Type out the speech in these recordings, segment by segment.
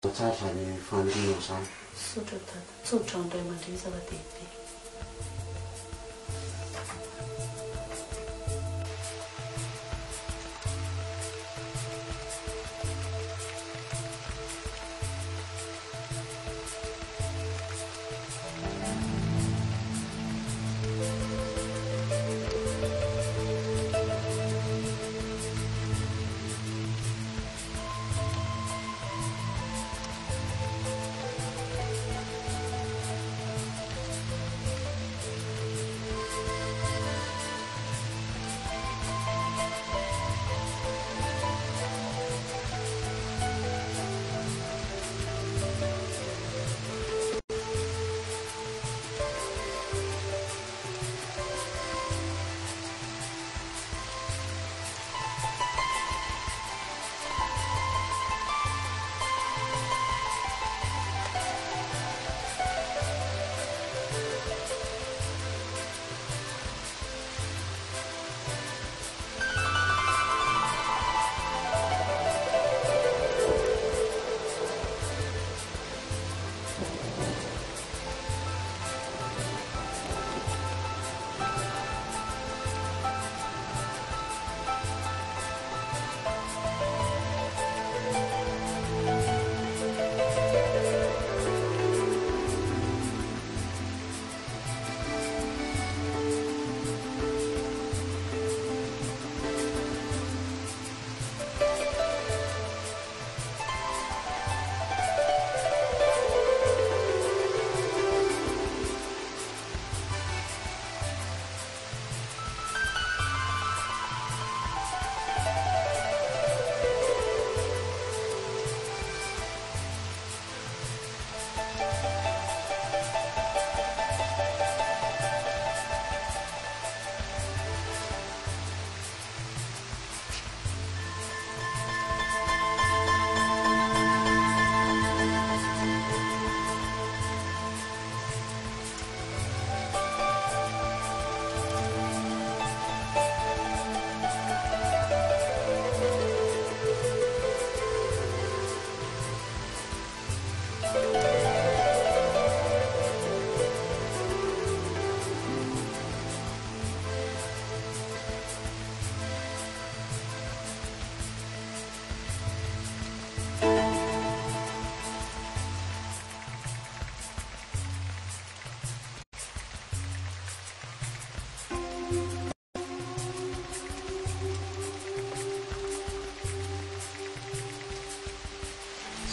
tsara ny fanorinao zany sotra tata tsotra andray aman-dreny zava-dehibe.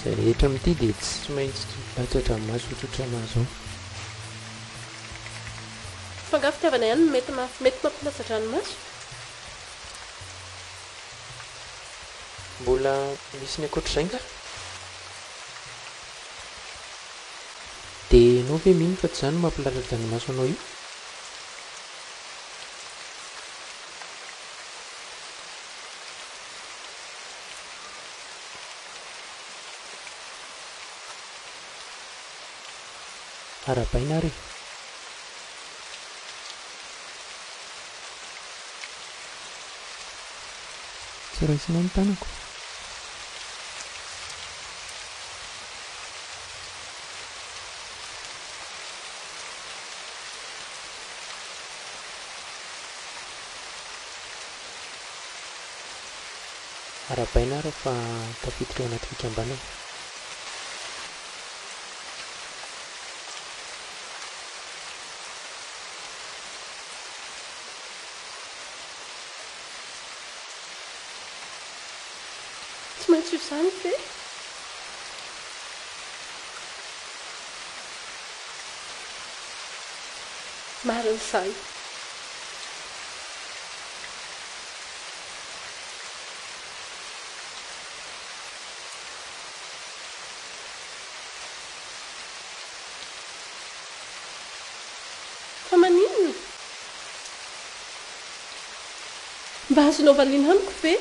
Zay rehetra amin'ity dia tsy maintsy latsatra ny maso otratra anazy ao. Fangaro fitiavana ihany no mety mampilasatra ranomaso. Mbola misy ny ankoatr'izay nga? Dia ianao ve mino fa tsy izany no mampilasatra ranomaso anao io? Arabaina ary tsy raisina ny tanako. Arabaina ary fa tafiditra ao anaty fikambanana. Tsy maintsy io izany ve? Marina izany. Fa maninona? Mba azonao valiana amiko ve?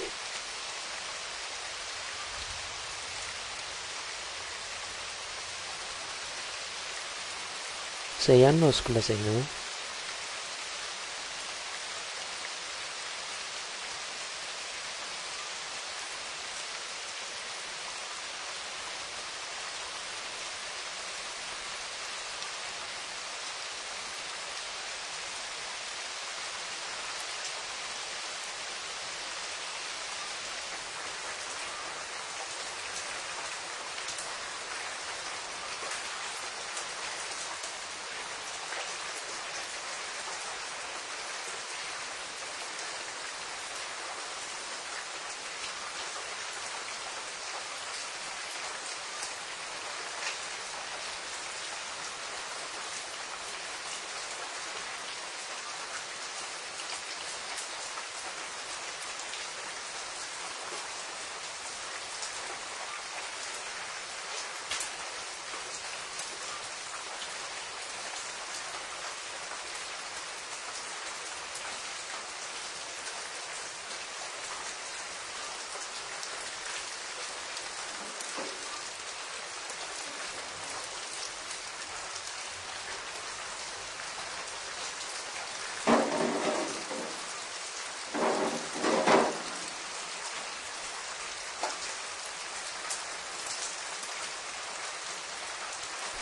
Izay ihany no azoko lazaina ao.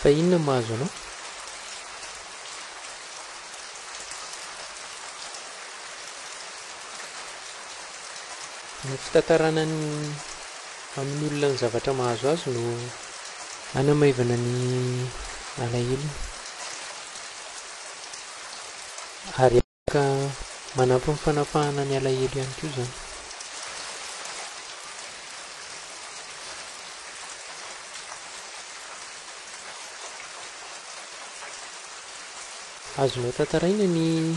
fa inona mahazo anao ny fitantarana ny amin'ny olona ny zavatra mahazo azy no anamaivana ny alahelo ary afaka manampy ny fanapahana ny alahelo ihany koa zany azonao tantaraina ny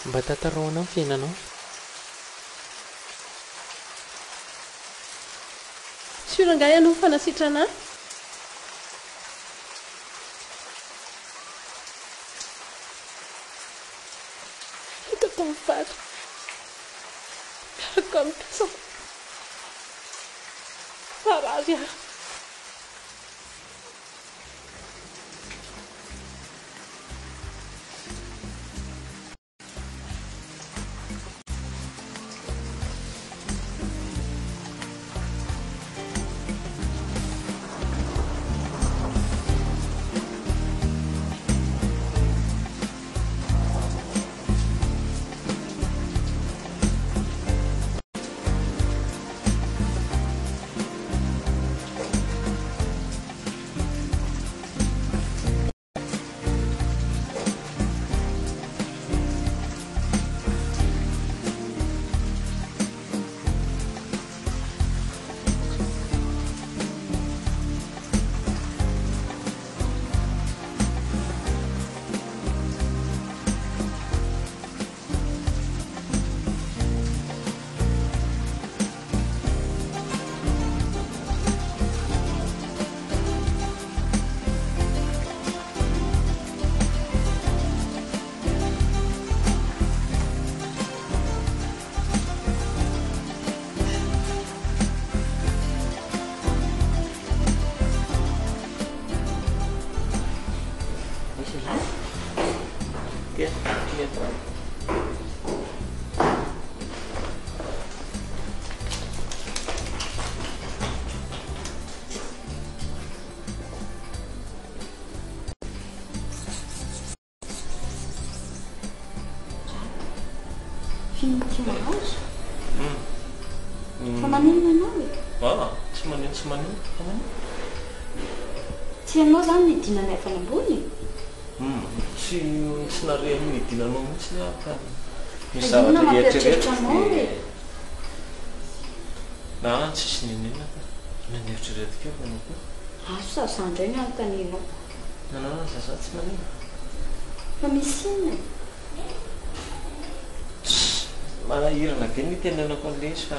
mba tantaraona amin'ny fiainanao siorangay ianao fanasitrana hita tao mifato miaraka amin'ny kasako farazy aho tsy manino tsy manino tsy ianao zany nidina ny avana ambony tsy nare nidinanao mihitsy ka misy zavatra eritrerety na tsisy ninina maneritrerety keo fanao koa azo sazandray ny anotaninao nanao zaza tsy manino fa misy inona manahirana be ny tenanako an'le izy fa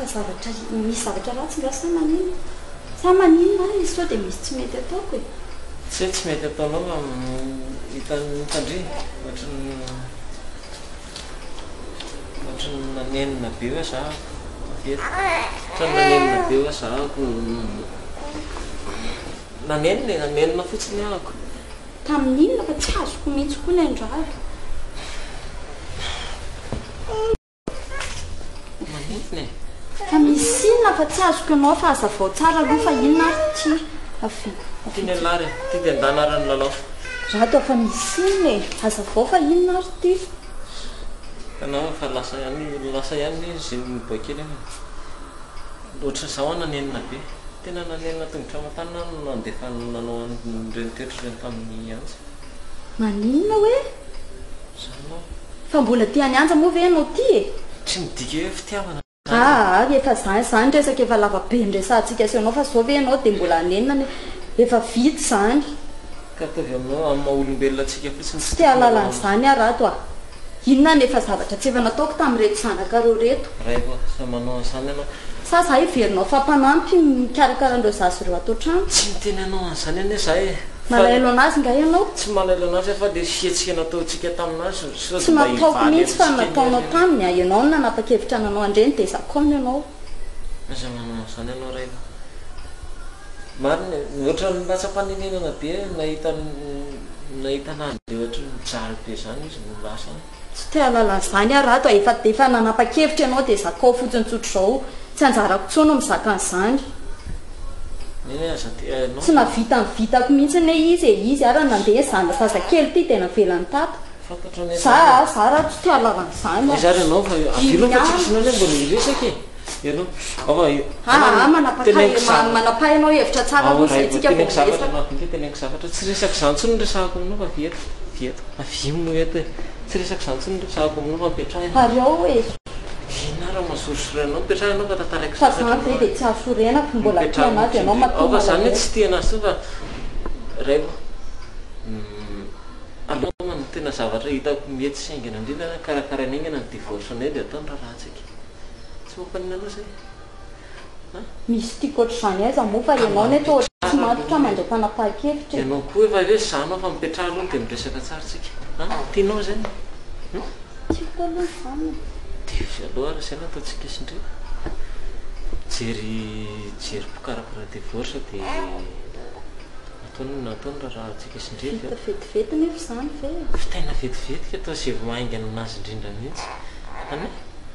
zavatra misy zavatra ratsy nga sa maninona izy sao dia misy tsy mety ataoko e tsy hoe tsy mety ataonao hitan'ny tandre ohatrany nanenina be hoe zahako ohatrany nanenina be hoe zahako nanenina fotsiny ahako tamin'inona fa tsy azoko mihitsy koa ny andrako manentiny fa misy inona fa tsy azoko ianao fa azavao tsara aloha fa inona ary ty tiany alary ty dia andanarany lalao raha atao fa misy inona e azavao fa inona ary ty anao fa lasa ihany izy miboakely ohatry zaho nanenina be tena nanenina tongotra aman-tanina no nandefananao an'ireny toetra ireny tamin'ny anja maninona hoe zanao fa mbola ty any anja moa ve ianao ty e tsy midika hoe fitiavana efa zany resaka efa lavabe nresantsika sy anao fa zao ve ianao dia mbola anenina efa vity zany ka ataovy aminao amin'ny maha-olombelona atsika fotsiny tsy tia alalan'izany arato a inona nefa zavatra tsy efa nataoko tamin'reto zanakareo reto raiko sa manao an'izany ianao sa za iverinao fampanampy mikarakaran'ireo zazy ireo atao trano tsy miteny anao an'izany ane za e malaelo anazy nga ianao tsy malaelo anazy fa le fiatsika nataontsika taminazy tsy nataoko mihitsy fa nataonao taminy a ianao no nanapa-kevitra nanao andreny dia zakona ianao aza manao an'izany ianao raiko mariny ohatra ny latsa-paninenana be nahita nazy le ohatra ny mijaly be zany izy no lasa tsy tea lalan'izany a raha to efa nanapa-kevitra ianao dia zakao fotsiny tsotro zao tsy anjarako tsono mizaka an'izany tsy navita ny vitako mihitsy ne izy ara nandeha zany zazakely ty tena velany tato za raha tsy tea lalan'izany zaranao fa avilofatsisina le mbola iresaky ianao manapa ianao hevitra tsara tsika tenenko zavatra tsy resaky zany tsony resahako aminao fa vieto avimo eto e tsy resaky zany tsony resahako aminao fa mipetraha ary ao hoe inara mazosorenao mipetrahanao fa tataraiky fa zany zay dia tsy azorenako mbola tianazy ianao fa zany hoe tsy tianazy to fa raiko anao man tena zavatra hitako mety saingana indrindra karakara ny aingana ny divorce anay dia ataony rahatsaky tsy mampanina anao zay misy tiako ohatr'izany aiza moa fa ianao ne to tsy matotra mandray fanapa-kevitra ianao koa efa hoe zanao fa mipetraha aloha dia miresaka tsara tsika tianao zany tiako aloha izany dia aloha ary zay na ataontsika isindray jery mpikarakara divorce dia nataony raha tsika isindray vita vetivety nefa izany ve tena vetivetika atao zay mahaingana anazy indrindra mihitsy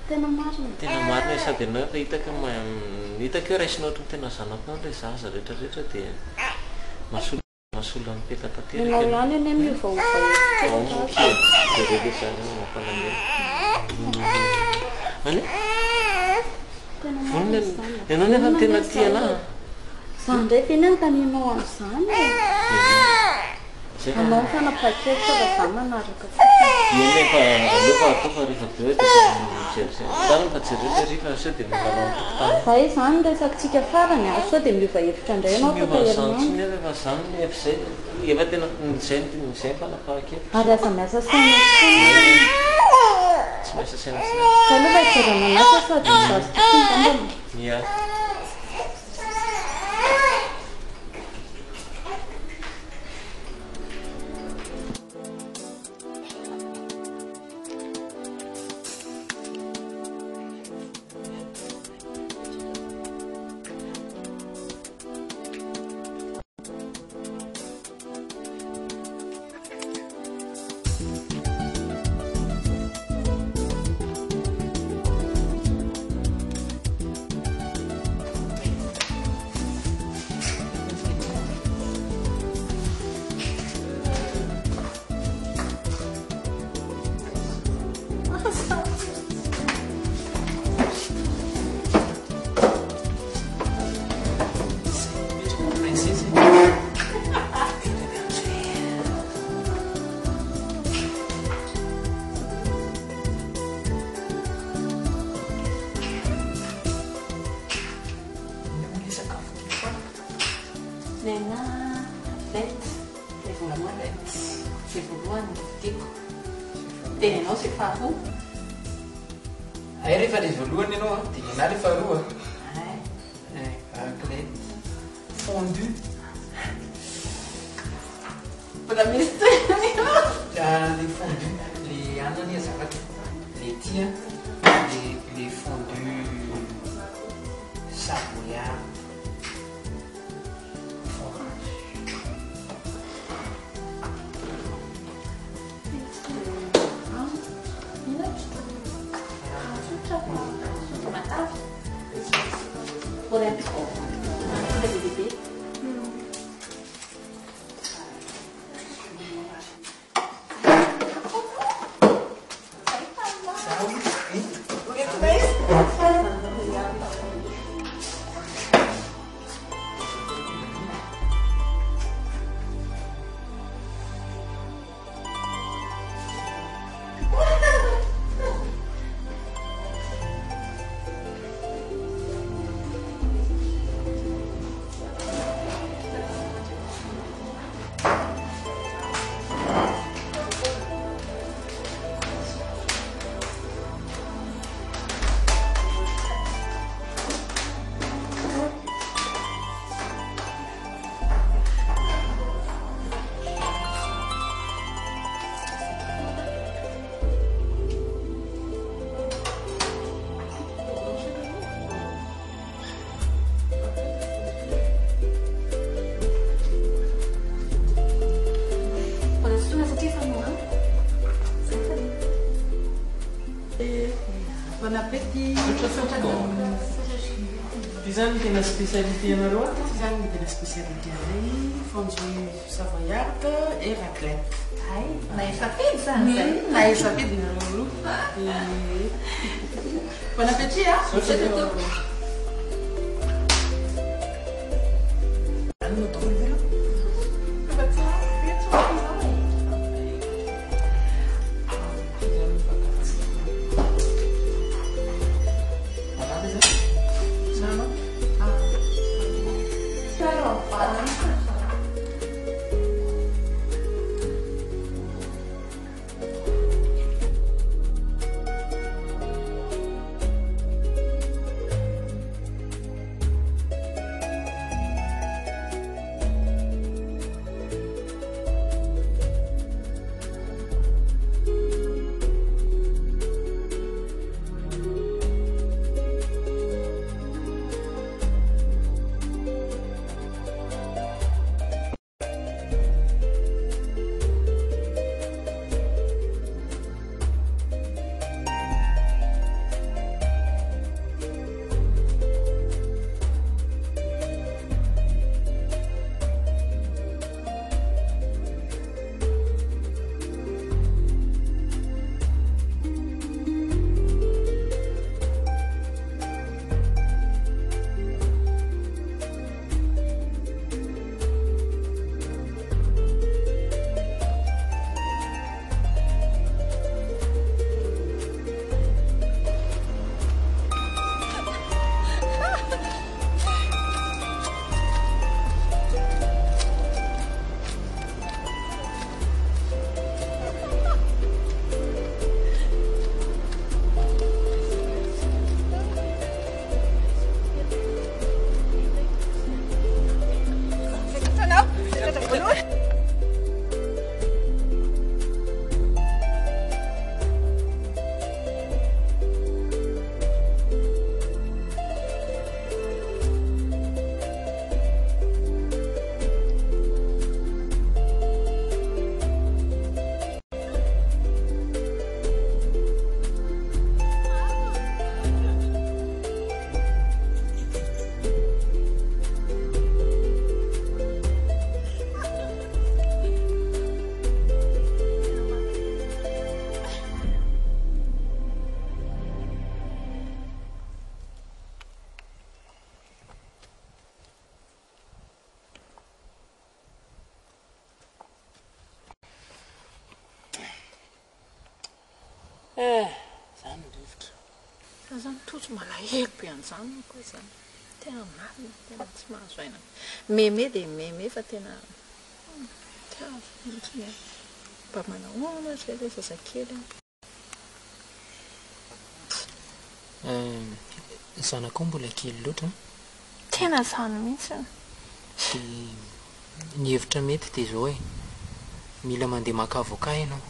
tena marina tena marina sady anao efa hitako hoe raisinao ohatry ny tena zanako ao le zaza rehetrarehetra dia masolo mipeta ianao ihany ene miovaova hevitra ianao nefa ny tena tiana zany ndray ve ny antanianao amin'izany anao ny fanapa-kevitra fa za manaraka nefa alofa atao fa rehefa be hoe dizany fa jerele rifa sao dia milanao tokotany zay zany resakitsika farany a sao dia miova hevitra indray anao miovazany nefa zany efa zay efa tena zay fanapa-kevitra ary aza miasa saina tsy miasa saina zay aloha fa hijerana anasa sady zazy tokontambana ia tenanao zay faharoa ay rehefa le voalohany ianao dia na le faharoa raclette fondu mbola misy le fondu le anany azafady le tia le fondu savoyard Bon appétit. Ty zany tena spécialité anareo ato? Zany ny tena spécialité anay fondue savoyard et raclette. Ay, na efa-fidy zany zay. Na efa-fidy nareo aloha. Bon appétit ah. Zany rivotra. Fa zany tojo malahelo be an'izany koa zany. Tena marina, tena tsy mahazo aina. Meme dia meme fa tena tiazo mihitsy ny mba manahona zay ilay zazakely. Zanakao mbola kely loatra. Tena zany mihitsy. Dia ny hevitra mety dia zao hoe mila mandeha maka avoka ianao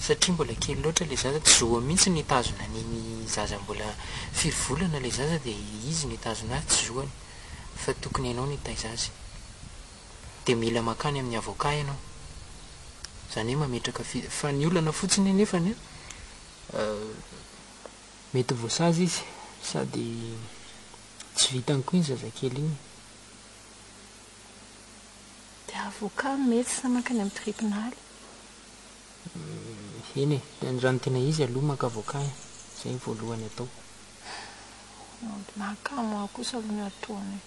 satria mbola kely loatra ilay zaza, tsy zoa mihitsy ny tazona ny zaza mbola 5 volana ilay zaza dia izy ny tazona azy tsy zoany fa tokony ianao ny taiza azy. Dia mila makany amin'ny avoka ianao, izany hoe mametraka fa ny olana fotsiny anefany mety voasazy izy sady tsy vitany koa iny zazakely iny. Dia avoka mety sa makany amin'ny tribunaly. Eny e, ny rano tena izy aloha maka avoka izay voalohany atao. Mahakamo kosa aloha ny atoany.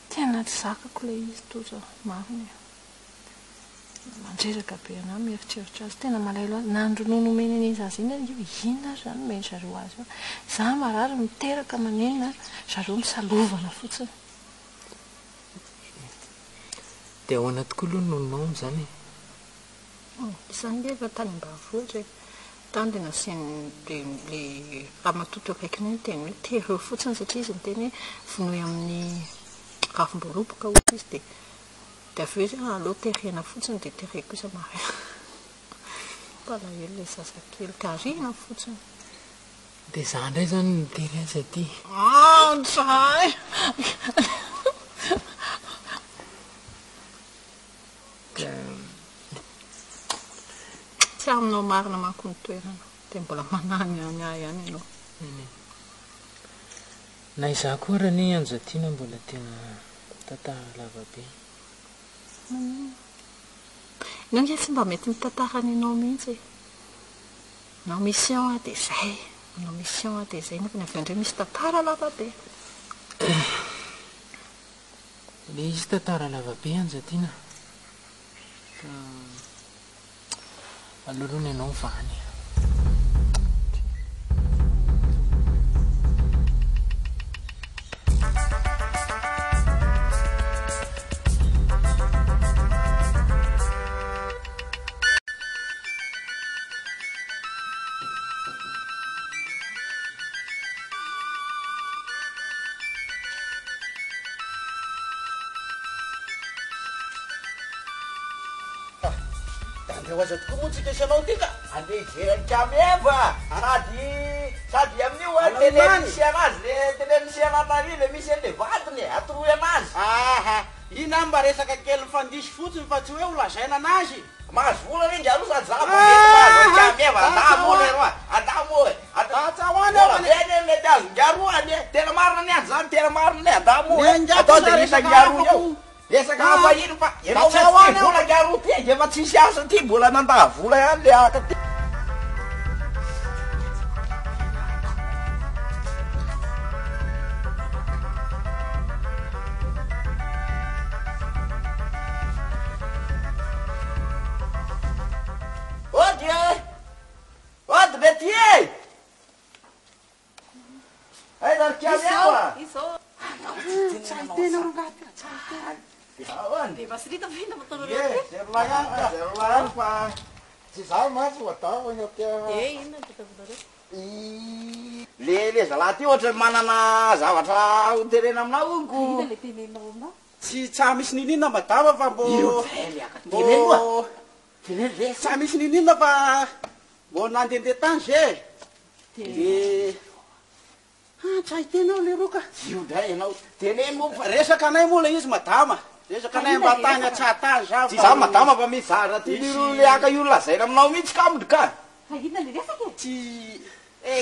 Tena tsy zakako ilay izy toza marina. Mandreraka be anahy mieritreritra azy. Tena malahelo azy. Nandronono omeny any zaza iny io inona zany meny zareo azy. Za marary miteraka manena zareo misalovana fotsiny. Dia ao anaty koa aloha nononao amin'izany. Izany dia efa tany ambanivohitra. Tany dia nasiany le ramatoto araiky ny teny hoe tereo fotsiny satria izy ny teny hoe vonoy amin'ny ravim-boroboka ohatra izy dia avy eo izy aleo terena fotsiny dia tereko izy marina. Palahelo ilay zazakely ka arina fotsiny. Dia za indray zany nitery azy aty. Tsay! Tsy aminao marina manko ny toerana dia mbola manany any ahy ihany ianao. na izaho koa raha ny anjatiana mbola tena tantara lavabe. Inao nge tsy mba mety mitantarany ianao mihitsy nao mission dia zay nao mission dia zay nefany avy andray misy tantara lavabe. Le izy tantara lavabe anjatiana ka alolohany ianao vany. Aza tokoa moa tsika isanao ty ka andeha hijery kameva sady amin'io tenemisy anazy le tenemisy anatary le misy an'le vadiny atoroy anazy. Ina mba resaka kely fandisy fotsiny fa tsy hoe ho lazaina anazy. Mahazo vola reny ndrano sady za mahazo kameva adamo leroa adamo e atsahoany mety azo ngaroany tena marina ny azy zany tena marina adamo atao de risa ngaro eo. Resaka vahiny fa ianao tsy vola ngaro ty efa tsisy asa ty mbola nandà vola ihany le aka ty. Ody mety e ay narkiameva zerolaany fa tsy za matsy atao le zalahy ty ohatra manana zavatra hoterena aminao onko tsy tsa misy ninina madama fa mbo tsa misy ninina fa mbo nandehandeha tany ze de tsy haitenao le roka io dray ianao teneny moa fa resaka anay moa le izy madama resaka anay mba tany atsatany za tsy za madama fa mizara ty le aka io lazaina aminao mihitsy kamony ka tsy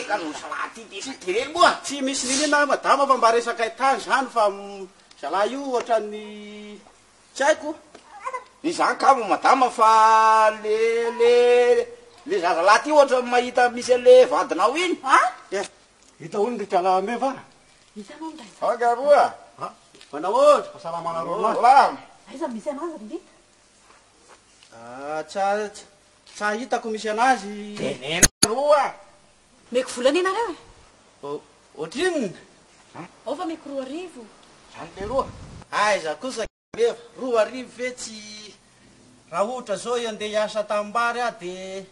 ka no salahy ty teneny moa tsy misy ninina madama fa mba resaka tany zany fa zalahy io ohatrany tsy haiko izany kamo madama fa le zazalahy ty ohatra mahita misy an'le vadinao iny hita ony ndritrala meva agaroa manao ohatra fahasalamana tsa hitako misy anazy tenena roa meko volana inareo ohatrininy ao fa meko 4 arivo zany le roa aiza kosa meva 2 arivo ve tsy raha ohatra zao andeha hiasa tambary a de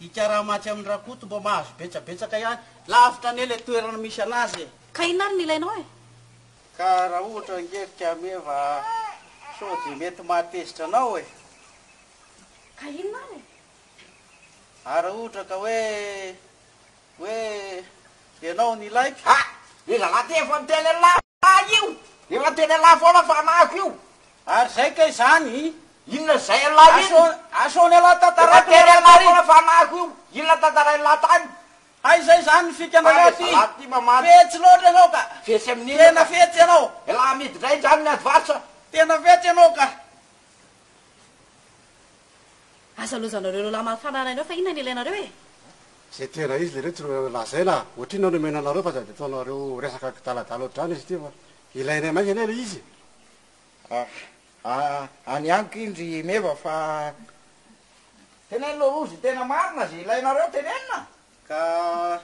hikaramatsy amin'ny rakoto mbo mahazo betsabetsaka ihany lavitra ane le toerana misy anazy ka inary ny ilainao e ka raha ohatra ngevika meva sody mety mahatezitra anao e ka inonary raha ohatra ka hoe ianao ny laiky le zalahy ty efa miteny lafa io efa teny la foana fanako io ary zay ka izany inona zay alahy asony ala tantaraky teny fanako io inona tantaray la tany hay zay zany fikanareo ty ty mamady fetsy loatra anao ka fetsy amin'ny tena fetsy anao la miditray zany ny advarsa tena fetsy anao ka aza lozanareo lahy mafanana anao fa inona ny ilainareo e zay tena izy le reo tsy lazaina ohatriny no menanareo fa sady ataonareo resaka taladala ohatrany izy ty fa ilainay mainka ane le izy any aniko indry meva fa teneny lo rozy tena marina zy ilainareo tenenina ka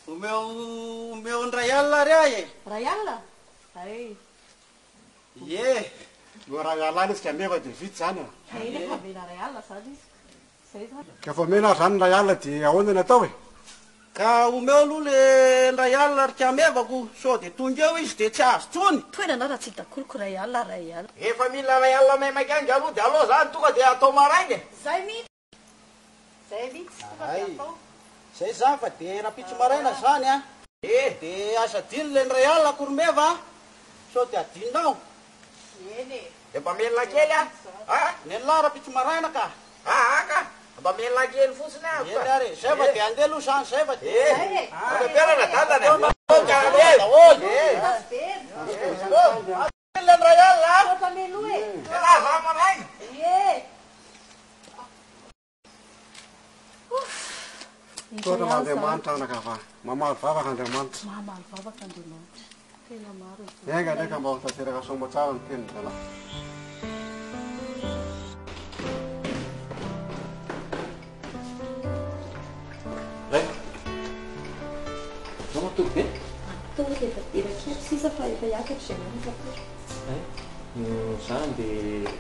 omeo ndray alina ry ahy e ray alina ay ye no raha alany izy ka meva de vity zany ina avela ray alina zany izy zay zany ka fa mena zany ray alina de ahoana atao e ka omeo aloha le ndray alina ry kamevako so de tonga eo izy de tsy azo tsony toenana raha tsy dakoloko ray alina ray alina efa mila ray alina maimaika angy aloha de aloha zany tonga de atao marainy zay mihitsy zay mihitsy zay zany fa de rapitso maraina zany a de asa diny le ndray alina koromeva so de adinao efa melona kely ny lahy rapitso maraina ka ka mba melona kely fotsiny eny ary zay fa de andeha aloha zany zay fa de perana dadany Andriamanitra anakava mamaly vavaka Andriamanitra enga ndraika mba ho tanteraka soa matsara ny teny zala Matoky be? Matoky efa diraky sisa fa efa hiakatra Zany dia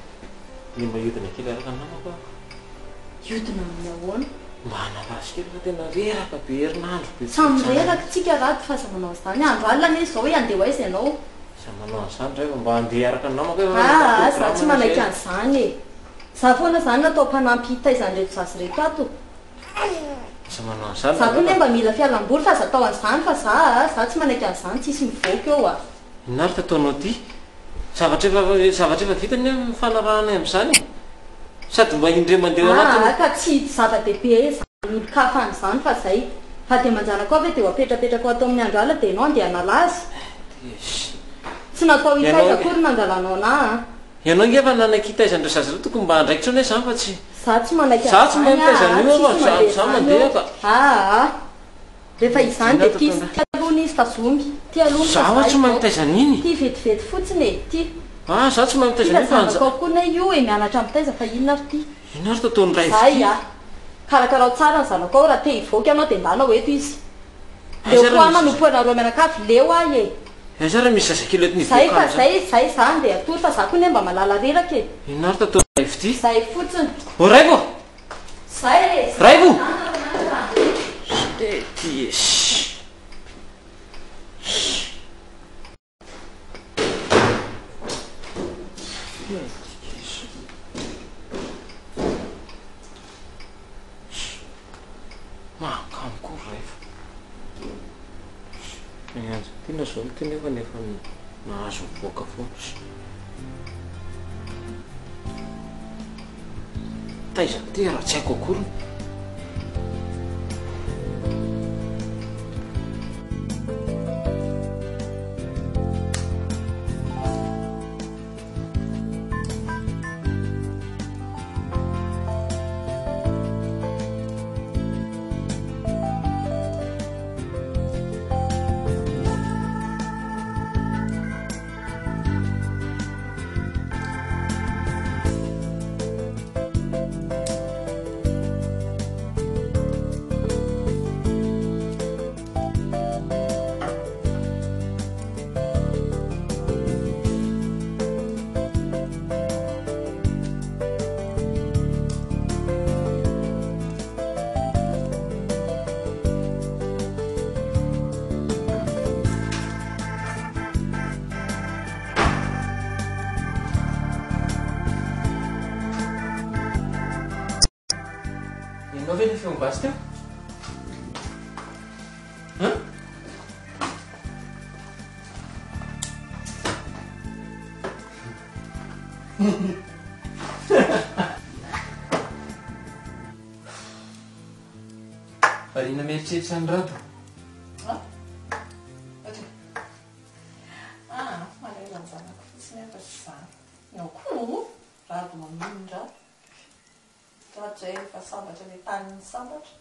ny mba iodina kely araka ny namako iodina amin'ny ahoana mba hanarazy kely fa tena reraka be herinandro be samy reraka tsika raty fa sa manao zany andro alina izy zao hoe andeha hoaizy ianao sa manao an'izany rehefa mba handeha araka ny namako za tsy manaiky an'izany e za foana zany natao mpanampy hitaizany reto zasy reto ato sa manao an'izany za koa ne mba mila fialamboly fa za tao an'izany fa za tsy manaiky an'izany tsisy mivoaka eo a inary tataonao ty zavatra efa vitany mifanarahana amin'izany sady mba indre mandeha anatiny ka tsy zava-dehibe zany kafan'izany fa zay fa dia manjana koa ve dia ho apetrapetraka atao amin'ny andro ala dia ianao andeha hanalazy tsy natao hitaiza akory nandalanao na ianao ngefa nanaiky hitaizandreo zazy reo tokony mba handraikitra oana zany fa tsy za tsy manaiky za tsy mahitaizan'io za mandeha fa rehefa izany dia ty tialony izy tazomy tialony za tsy mahitaizan'iny ty vetivety fotsiny e ty za tsy mahitaizan'iny fa zanakao koa na io e mianatra mitaiza fa inona ary ty inary tataony ray zay karakarao tsara ny zanakao raha te hivoaka ianao dia ndanao eto izy leo koana nompoanareo mianakavy leo ahy e za raha misy zazakely etiny zay fa zay zany dia atory fa za koa ne mba malala reraka e inary tataony ray ty zay fotsiny raivo zay raivo ty esy makamko raivo tena zao miteny efa nefa nahazo mivoaka foana taiza ty raha tsy haiko akory Ianao ve le feom-basy teo? Variana mieritreritra ny rado. Malala ny zanako fotsiny efa tsy zany. Iao koa rado mamindra. Rahatray efa sambatra ny tanin'ny sambatra.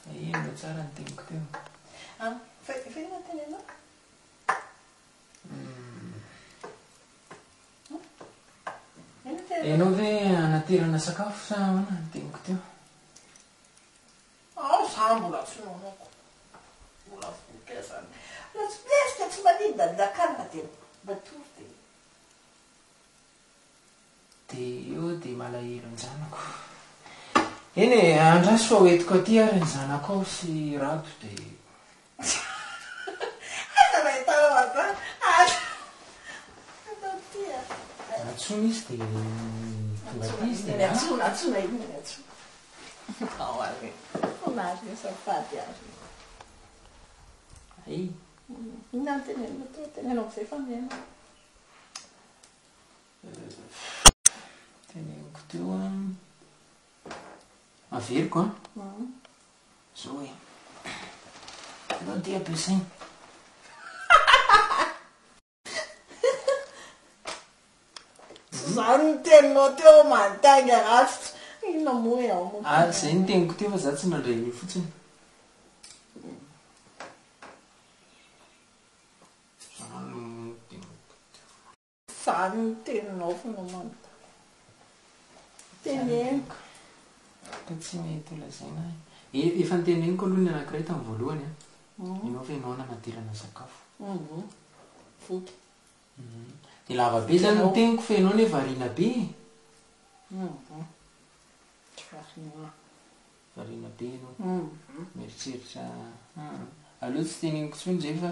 Ino tsara ny teniko teo. Efa ino ny teny anao? Ianao ve anaterana sakafo sa ahoana ny teniko teo? Za mbola tsy nonako. Mbola voky zany. Mbola tsy mesika tsy manindanidakanina dia matory dia. Dia eo dia malahelo ny zanako. Eny e, andraso fa hoentiko aty ary ny zanako ao sy rado dia... Aiza mahitana mazany? Atao ty a. Atsona izy dia tonga izy dia... Atsona iny ny atsona. Ao ary. Fonary ny safady ary. Ay. Inona ny tenenina to? Tenenao izay fa miaina. Teneniko teo averiko zao e. Anao dia ampiasaina. Zany ny teninao teo mantanga ratsy inona moa ao Zay ny teniko teo fa za tsy nandray fotsiny. zany ny teninao fona manta teneniko ka tsy mety lazaina efa nyteneniko aloha ny anankiray tamin'ny voalohany ianao fa ianao namadirana sakafo voky de lava be zany ny teniko fa ianao ne variana be variana be ianao mieritreritra aloha tsy teneniko tsony zay fa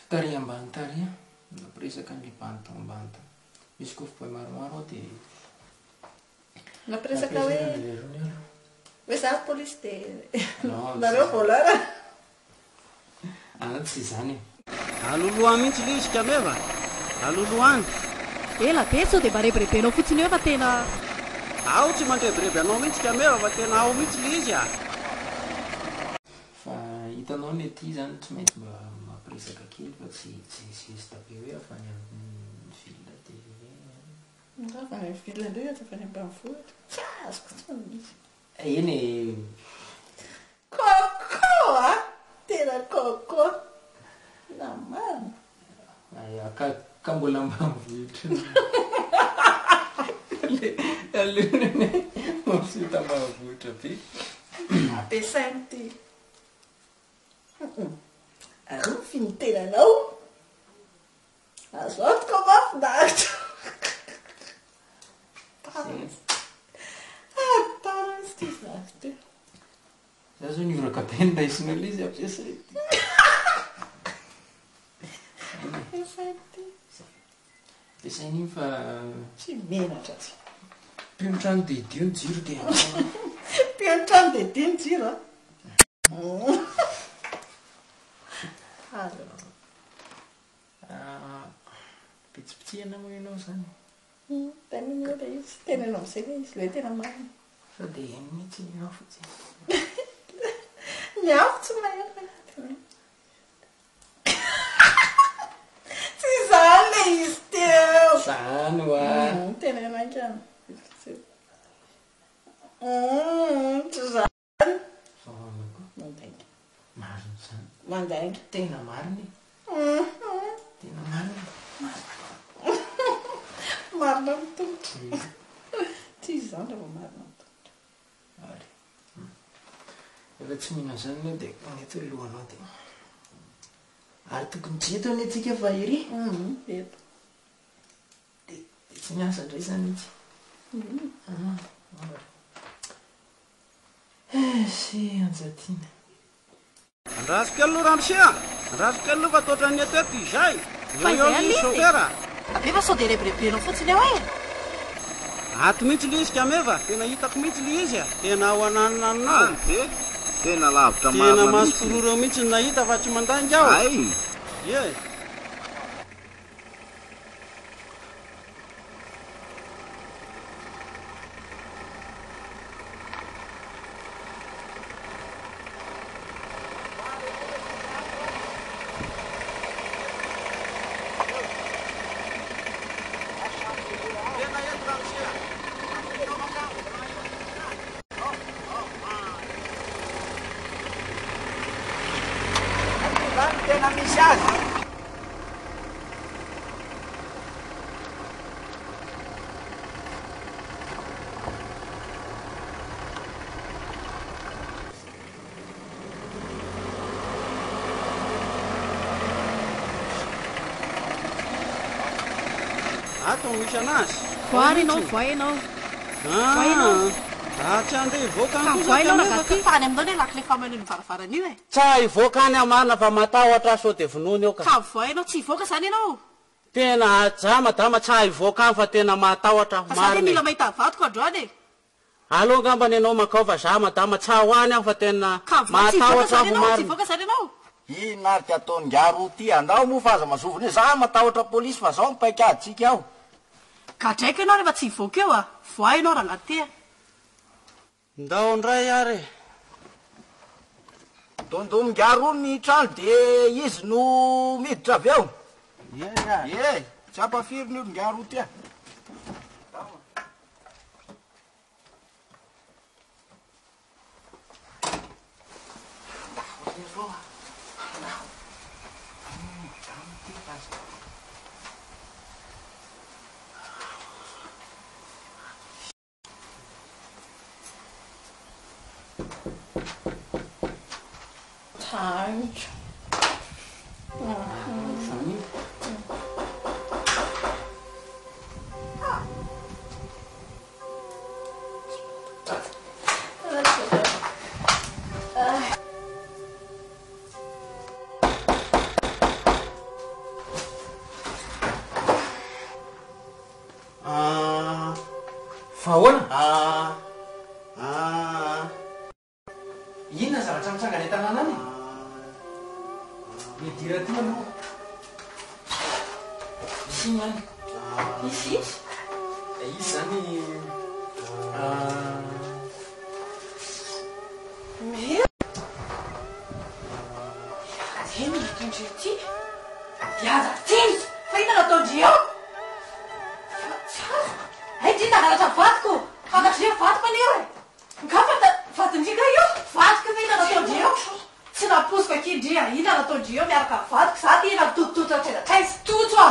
tary ambany tary nampiresaka an'le banta ambanta misy koa fipoy maromaro ao dia nampiresaka hoe za polisy dia nareo volara tsy zany aloloha mihitsy le izy kameva aloloany ela be sao dia mba rebrebenao fotsiny eo fa tena ao tsy mandrebreby anao mihitsy kameva fa tena ao mihitsy le izy fa hitanao ny aty zany tsy maintsy mba mampiresaka kely fa tsy tabe hoe afany amin'ny villa dia afany amin'ny villa indreo tsy afany ambanivohitra tsy azoko tsy misy eny coco a tena coco namana ka mbola ambanivohitra alonany mafita ambanivohitra be ampiasainy ty arofy ny tenanao azo antoko mafinaritra taritsy ty zavy ty za zao nivoraka be ny raisina le izy ampiasay ampiasainy iny fa tsy menatra tsy mpionotrano de dio ny jiro dia mpionotrano de dio ny jiro pitsipitsihana moa ianao zany tenanao le izy tenanao amizay le izy le tena marina fa de eny mihitsy ianao fotsiny ny afo tsy mahefa tsy zany le izy teo zany oa tena nankany tsy zany mandainga marina zany mandainga tena mariny tena marina marina mitongotra tsy zany raha marina mitongotra ary efa tsy mihina zany anao dia mety hoe lohanao dia ary tokony jeto any atsika fa iry eto de tsy miasa indray zany itsy sy anjatiana andrasika aloha ramsia andrasika aloha fa toatra ny ateto izay eo sofera abefa sao dia rebrebenao fotsiny eo ato mihitsy le izy kameva tena hitako mihitsy le izy tena ao ananonanonao tena lavitra tena masokororeo mihitsy ny nahita fa tsy mandanga aho e tena misy azy ato misy anazy voary ianao voay ianao tsy andeha ivoaka voay ianao nagafany aminao ne laky le famaneno varavarana io e tsy ivoaka any amarina fa matahotra sao de vonoiny eo ka voay ianao tsy ivoaka zany ianao tena jamadama tsy ivoaka any fa tena matahotra sa de mila mahita vadiko androany e aloha ngambany ianao makao fa za madama tsy ho any aho fa tena matahotra ho marina ivoaka zany ianao ina ary ty ataony ngaro ty andao moa fa aza mazovony hoe za matahotra polisy fa zao mipaika adytsika aho ka draika ianao rehefa tsy hivoaka eo a voay ianao raha natea ndao ndray ary dondo mingaro ny trano de izy no miditra avy eo e tsy ampafiriny io ngaro ty a Inona zavatra mitsangana tanàna any? Midira ty aloha. Misy any. Misy? Izy zany Zeny mitondry ty viaza tiny fa ina nataondry eo ay ty nangalatra vatoko fantatry eo vatoko anio e nga vatondrika io vatoko fa ina nataondry eo tsy naposiko akindria ina nataondry eo miaraka vatoko za ty natotototro atrezatraizy totso a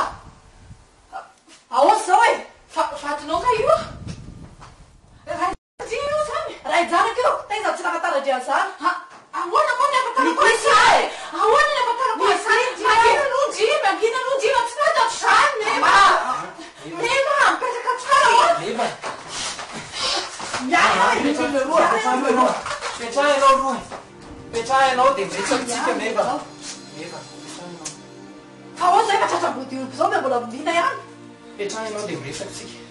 ahoana zao e vatonao ka io io zany raha ijanaka io taiza tsy nafatarandria zany ahoana moa nafatarako azy ahoana nafatarako azy angina nojima tsy natatro zany neva mipetraka tsara petrahanao dia miresakitsika meva fa ahoana zay fa tratrambody olo zao mba mbola mihina ihany petrahanao dia miresakitsika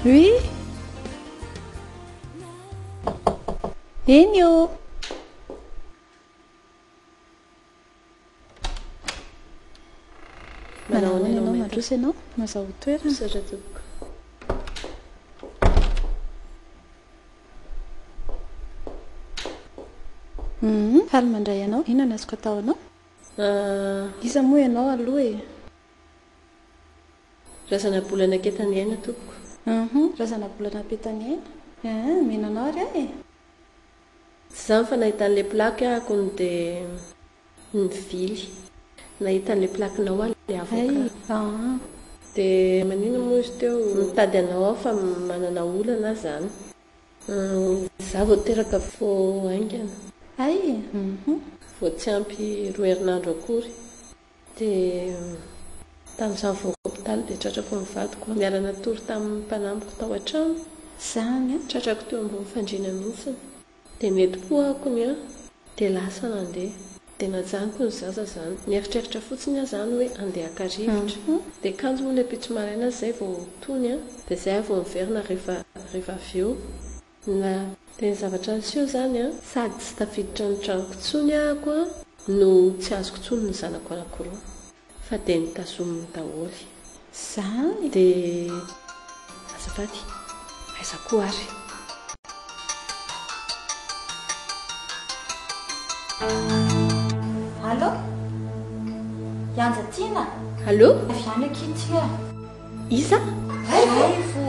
Oui. Eny io. Manao ianao mandrosa ianao mazao toerana. faly mandray ianao inona azoko ataonao isa moa ianao aloha e razana bolana ketany aina tompoko razana bolana petany aina menanao ry e za fa nahitan'le plaky ahako ny dia nivily nahitan'le plakinao a le avoka dia manino moa izy teo mitady anao ao fa manana olana zany za vao teraka vo aingana vao tsy ampy roa herinandro akory dia tamin'izany vonkopitaly dia tratrako mivadiko miarana tory tamin'ny mpanamiko tao an-trano zany tratrako teo ambony fandriana mihitsiny dia mety po ahako ny a dia lasa nandeha dia najaniko ny zaza zany nieritreritra fotsiny a zany hoe andeha akarivotra dia kanjo moa ny apitso maraina zay vao tony a dia zay vao miverina rehefa avy eo na dia ny zavatra niseo zany a sady tsy tafiditra ny tranoko tsony ahako a no tsy azoko tsony ny zanako anankiroa fa dia nitasominy daholy zany dia azafady aizako ary allo Yanja Tina allo aviany akitsy isa vo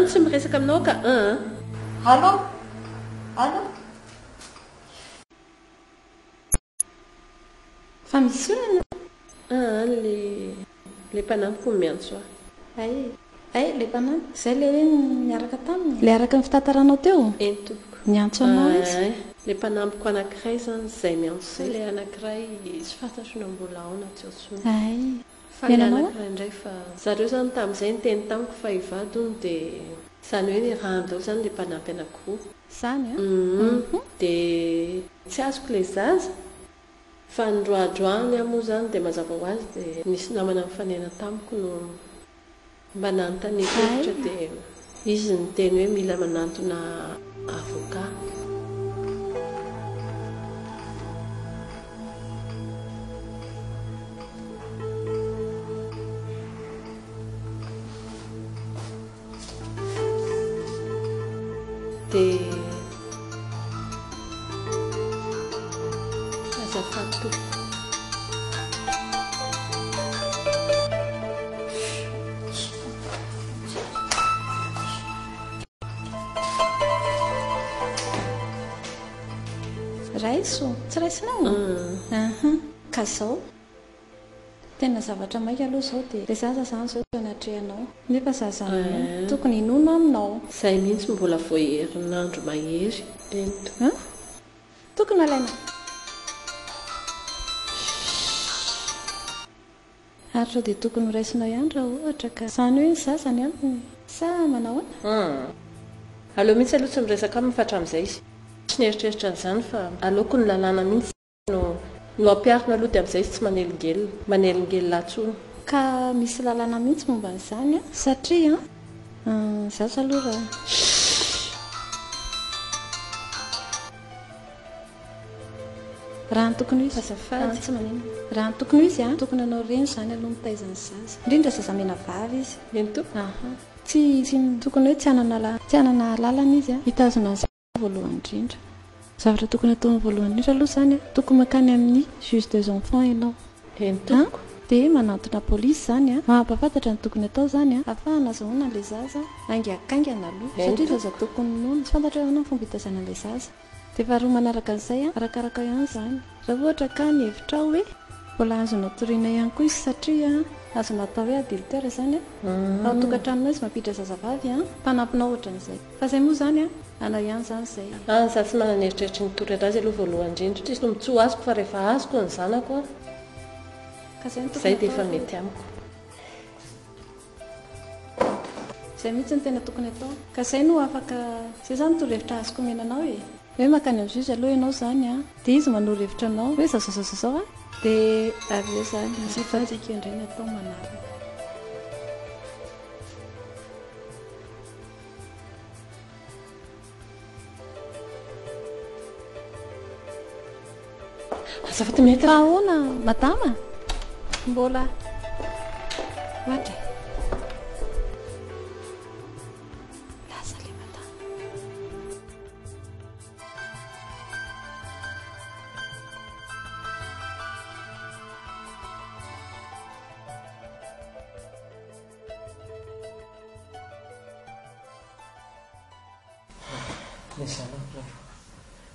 tsy miresaka aminao ka allo fa misy olana le mpanamiko miantso ay le mpanampy zay le hoe miaraka taminy le araka ny fitataranao teo eny tompoko miantso anao izy le mpanamiko anankiray zany zay miantso zay le anankiray sy fantatrona mbola ao na tsy otsony fa le anankiray indray fa zareo zany tamin'izay nyteny tamiko fa hivady ony dia zany hoe ny raha andao zany le mpanampy anankiroa zany dia tsy azoko le zaza fa nydroadroany amoa zany dia mazava ho azy dia nisy namana mifanena tamiko no mba nanontanyhevitra dia izy ny teny hoe mila manantona avoka dia azafady tompoko raiso tsy raisinao ka zao tena zavatra maika aloha zao dia le zaza zany zao tonatrehanao nefa zazany tokony inono aminao zay mihitsy mbola voaherinandro mahery ento tokony alaina aritra dia tokony horaisinao ihany raha ohatra ka zany hoe zazany any sa manao aloha mihitsy aloha tsy miresaka aminy fatra amin'izay izy tsy nieritreritra n'izany fa aleoko ny lalàna mihitsy no ampiarina aloha dia amin'izay izy tsy manelingely latsony ka misy lalàna mihitsy momba n'izany satria zaza aloha raha ny tokony izy azafady tsy maneno raha ny tokony izy tokony anao reny zany aloha mitaizany zaza indrindra zaza mena vavy izy ento tsy tokony hoe tsy hanana lalana izy hitazona ny voalohany indrindra zavatra tokony ataony voalohany indrindra aloha zany tokony makany amin'ny juge des enfants ianao entoko dia manantona polisy zany mahampafantatra ny tokony atao zany ahafahana zahoana le zaza angakaingana aloha satria zaza tokony nono tsy fantatra hoana ny fomba hitazana le zaza dia faharoa manaraka an'izay arakaraka ihany zany raha ohatra ka ny hevitra hoe mbola azonao toriana ihany koa izy satria azonao atao hoe adultère zany ao tokantranonao izy mampiditra zazavavy mpanampinao ohatran'izay fa zay moa zany anao ihany zany zay za tsy manana eritreritry nitory anazy aloha voalohany indrindra izy no mitsoa azoko fa rehefa azoko ny zanako ka zay dia efa mety amiko zay mihitsy ny tena tokony atao ka zay no afaka zay zany torohevitra azoko menanao hoe makany amin'ny juge aloha ianao zany dia izy manoro hevitra anao hoe zazazazazao dia aveo zany sy fatsika indray ny atao manaraka azafady mety raha ahoana madama mbola ohatra lasa le madama zanako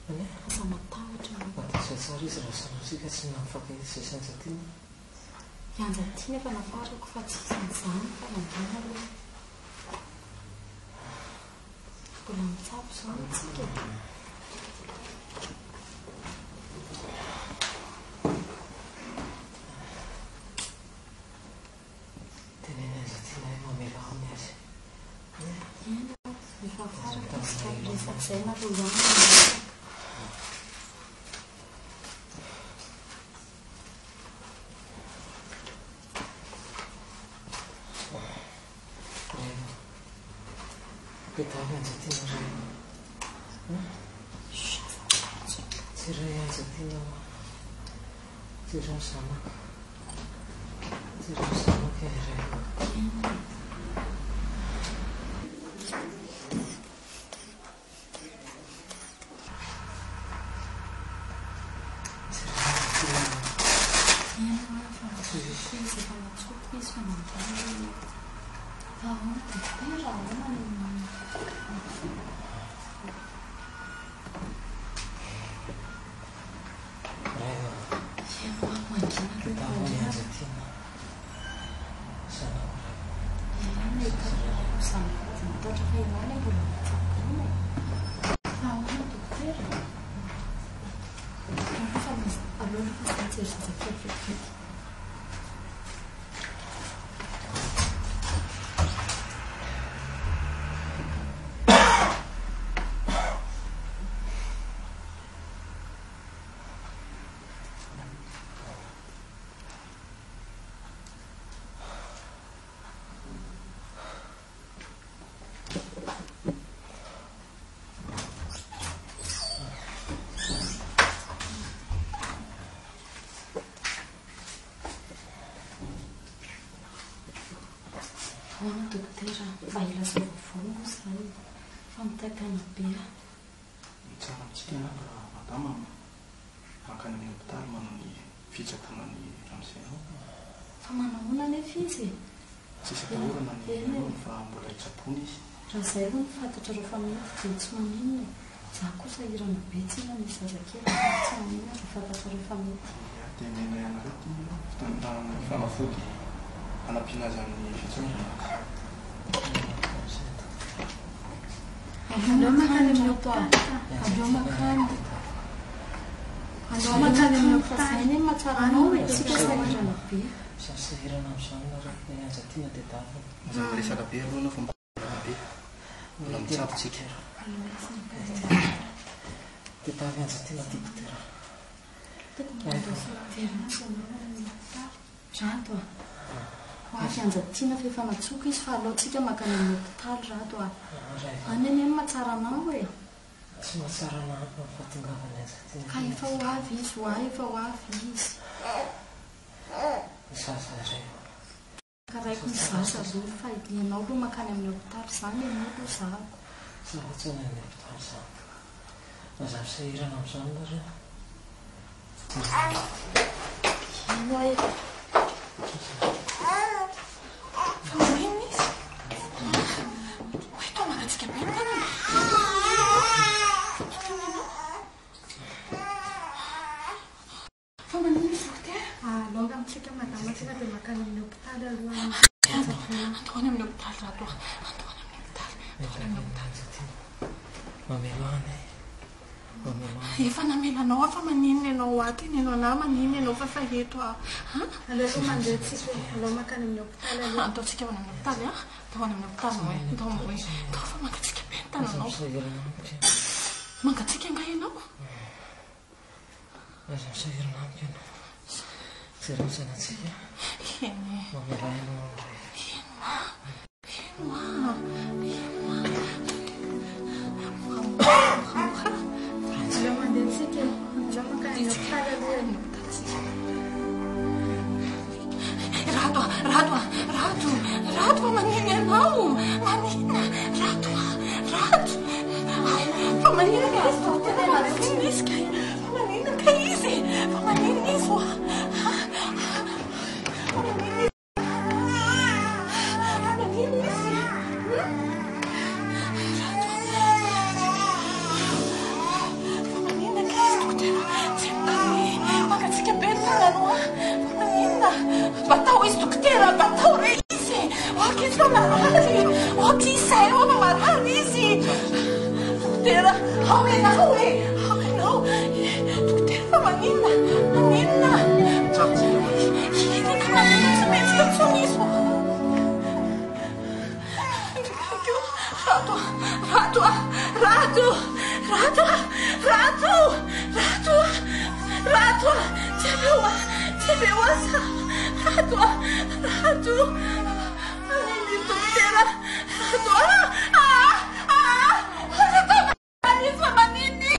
raha asa matahotra matazatsara izy raha samosika tsy nafaka izay sanjatiana ianjatiana efa nafarako fa tsy san'izany fa mandana aloha mbola mitsabo zany tsika teneny anjatiana hoe mamela aminy azy efa faraka resaky zay na ro ihany petavy anjatiana ray tsy ray anjatiana tsy ray zanaka tsy ray zanaka ray hoana dokotera mba ilazao vovongo zay fa mitaikana be tsara mitsika naka madama makany amin'ny hopitaly manao ny fitsatona ny ramizay fa manahoana nefa izy tsisy atahorana ny fa mbola hitsapony izy raha zay ro nifantatra reo fa mety dia tsy maninona za kosa irana be tsina ny zazakely tsy maninona ra fantatra reo fa mety dia mena ianarety fanafody anampiana azy amin'ny fitsapona andreo makany amin'ny hopitaly andreo makany amin'ny hopitaly iny mahatsara anao hoe tsika sahirana be sasahirana amin'izany nareo anjatiana dia davina aza miresaka be aloha anao fa mbola be mbola mitsabotsika dia davy anjatiana dokotera rato a hoavy anjatiana fa efa natsoka izy fa alohantsika makany amin'ny hopitaly rato a any any eny mahatsara anao e tsy mahatsara anao fahatongavany anjatiana ka efa hoavy izy ho ahy efa hoavy izy zaza ray ka raiko ny zaza ro fa idianao aloha makany amin'ny hopitaly zany enao aloha zako zavatsony amin'ny hopitaly zany mazavy sahirana amin'izany nareo ino e fa manino izy hoe tao manatsika be tany fa manino izy dokotera longa amintsika madama tsika dia makany amin'ny hopitaly aloha andohany amin'ny hopitaly rato andohany amin'ny hopitaly mameloany efa namelanao fa maninona ianao aty iny ianao na maninona ianao fa eto aleo mandeha tsika aloha makany amin'ny hopitaly aloha ataotsika avany amin'ny hopitaly ataovany amin'ny hopitaly hoe atao fa mangatsika be ny tananao mangatsika nga ianao aza misahirana amiko ianao zay raha misanatsika eny mamela ianao amindray aleo mandeha tsika aleo makany amin'ny hopitaly aloha rato manino ianao manina rato fa manino izy fa manino ka izy fa manino izy fa manino izy batao izy dokotera batao re izy ohaky izy fa marary ohaky izay oa fa marary izy dokotera ao enao e ao enao dokotera fa maninona ireka manina tsy metsika tsony izy Rato, тебе уаса, Rato, Anini dokotera, Rato, Manini,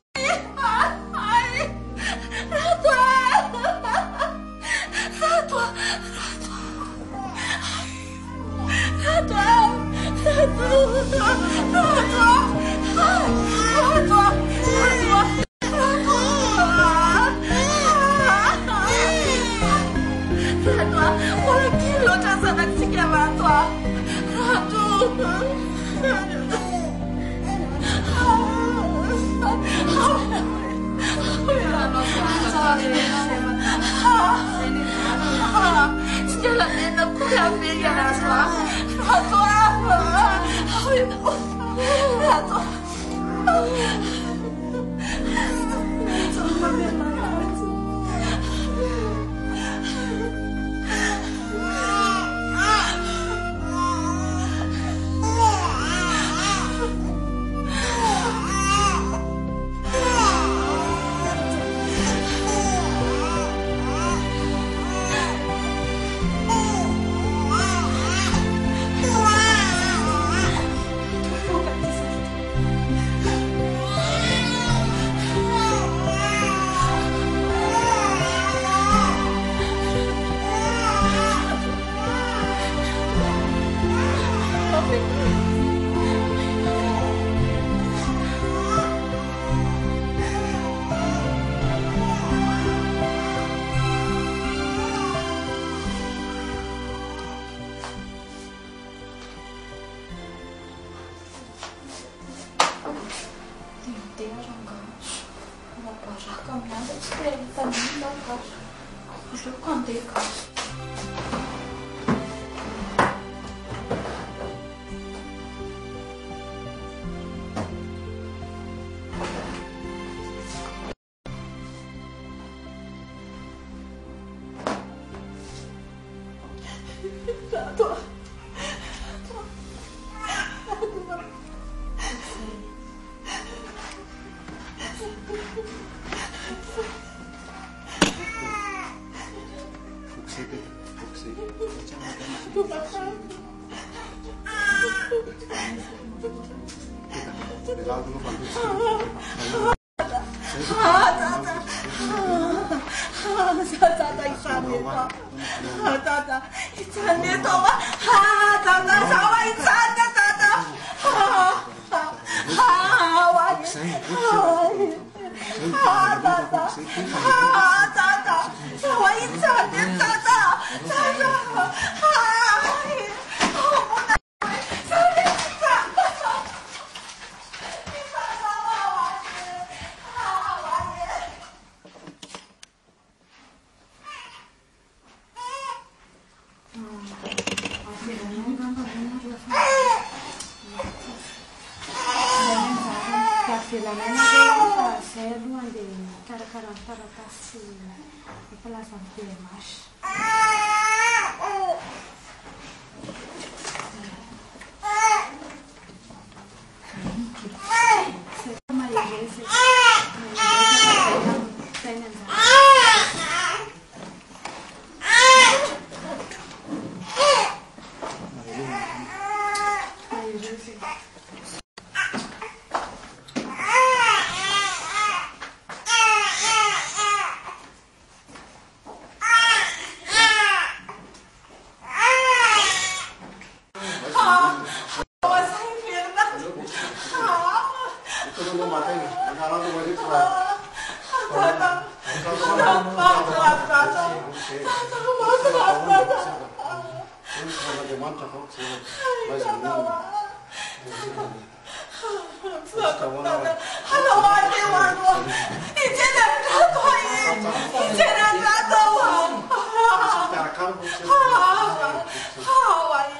好啊耶，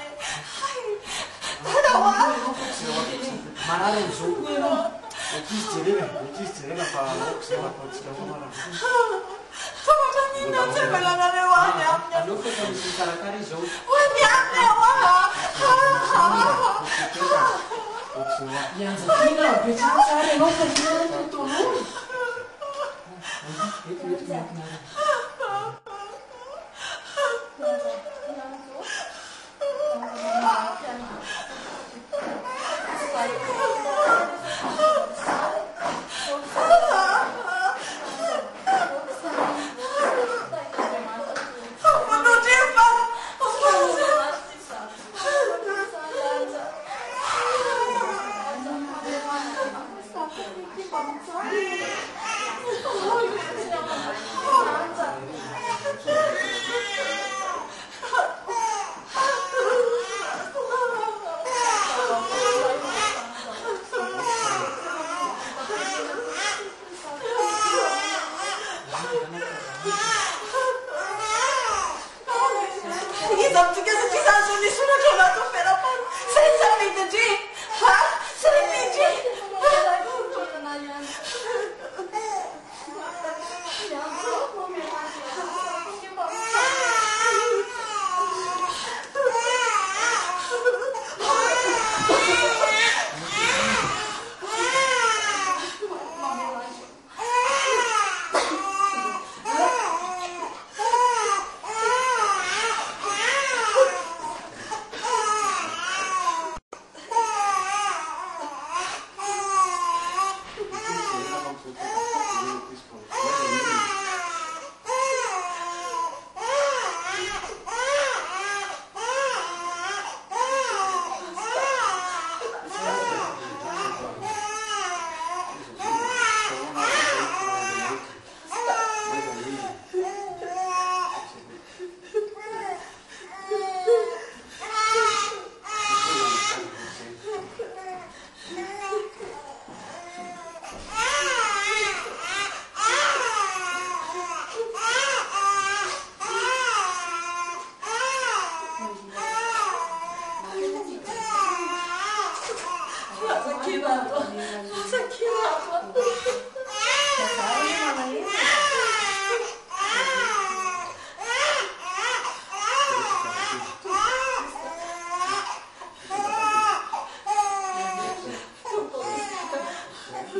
太好啊！말하는 좋고요. 기스지리는 봐. 혹시나 지금 말하는. 정말 제발 나를 와, 냠냠. Lucru sunt caracarizo. 와, 냠냠 와. Yang sakina, bicara cari lo kerja tu lo. Itu.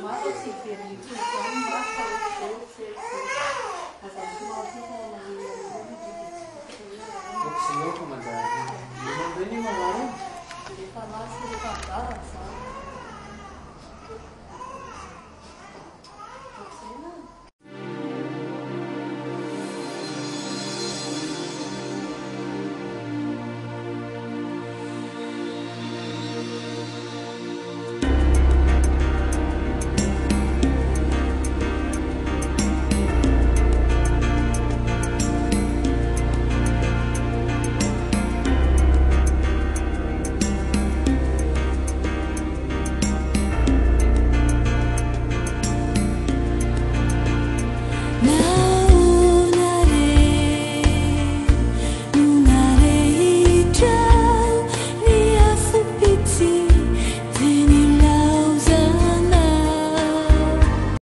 Mas assim, Felipe.